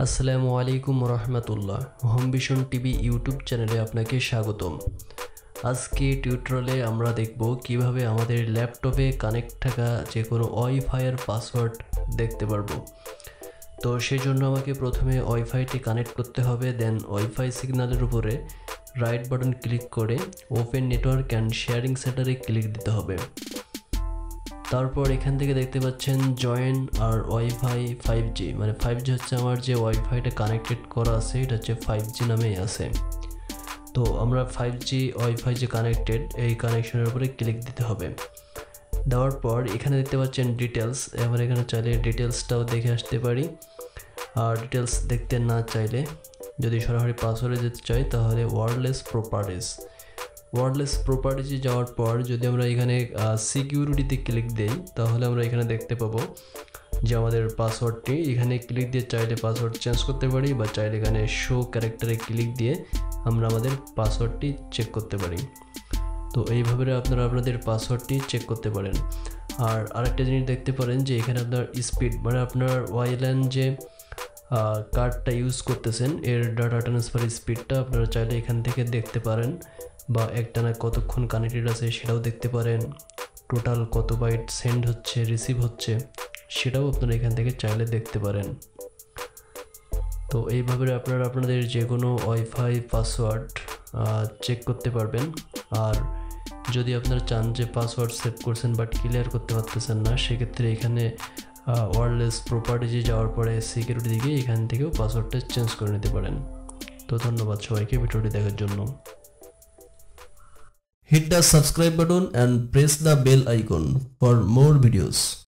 আসসালামু আলাইকুম রহমতুল্লাহ। Home vision TV YouTube চ্যানেলে আপনাকে স্বাগতম। আজকে টিউটোরিয়ালে আমরা দেখব কিভাবে আমাদের ল্যাপটপে কানেক্ট থাকা যে কোনো ওয়াইফাইয়ের পাসওয়ার্ড দেখতে পারবো। তো সেই জন্য আমাকে প্রথমে ওয়াইফাইটি কানেক্ট করতে হবে, দেন ওয়াইফাই সিগন্যালের উপরে রাইট বাটন ক্লিক করে ওপেন নেটওয়ার্ক অ্যান্ড শেয়ারিং সেন্টারে ক্লিক দিতে হবে। তারপর এখান থেকে দেখতে পাচ্ছেন জয়েন আর ওয়াইফাই 5G, মানে 5G হচ্ছে আমার যে ওয়াইফাইটা কানেক্টেড করা আছে এটা হচ্ছে 5G নামেই আছে। তো আমরা 5G ওয়াইফাই যে কানেক্টেড এই কানেকশনের উপরে ক্লিক দিতে হবে। দেওয়ার পর এখানে দেখতে পাচ্ছেন ডিটেলস, এবার এখানে চাইলে ডিটেলসটাও দেখে আসতে পারি। আর ডিটেলস দেখতে না চাইলে যদি সরাসরি পাসওয়ার্ডে যেতে চাই তাহলে ওয়্যারলেস প্রপার্টিজে যাওয়ার পর যদি আমরা এখানে সিকিউরিটিতে ক্লিক দিই তাহলে আমরা এখানে দেখতে পাবো যে আমাদের পাসওয়ার্ডটি এখানে ক্লিক দিয়ে চাইলে পাসওয়ার্ড চেঞ্জ করতে পারি, বা চাইলে এখানে শো ক্যারেক্টারে ক্লিক দিয়ে আমরা আমাদের পাসওয়ার্ডটি চেক করতে পারি। তো এইভাবে আপনারা আপনাদের পাসওয়ার্ডটি চেক করতে পারেন। আর আরেকটা জিনিস দেখতে পারেন যে এখানে আপনার স্পিড, মানে আপনার ওয়াইল্যান যে কার্ডটা ইউজ করতেছেন এর ডাটা ট্রান্সফার স্পিডটা আপনারা চাইলে এখান থেকে দেখতে পারেন, বা একটানা কতক্ষণ কানেক্টেড আছে সেটাও দেখতে পারেন। টোটাল কত বাইট সেন্ড হচ্ছে, রিসিভ হচ্ছে সেটাও আপনারা এখান থেকে চাইলে দেখতে পারেন। তো এইভাবে আপনারা আপনাদের যে কোনো ওয়াইফাই পাসওয়ার্ড চেক করতে পারবেন। আর যদি আপনারা চান যে পাসওয়ার্ড সেভ করছেন বাট ক্লিয়ার করতে পারতেছেন না, সেক্ষেত্রে এখানে ওয়্যারলেস প্রপার্টিজে যাওয়ার পরে সিকিউরিটি দিকে এখান থেকেও পাসওয়ার্ডটা চেঞ্জ করে নিতে পারেন। তো ধন্যবাদ সবাইকে ভিডিওটি দেখার জন্য। Hit the subscribe button and press the bell icon for more videos.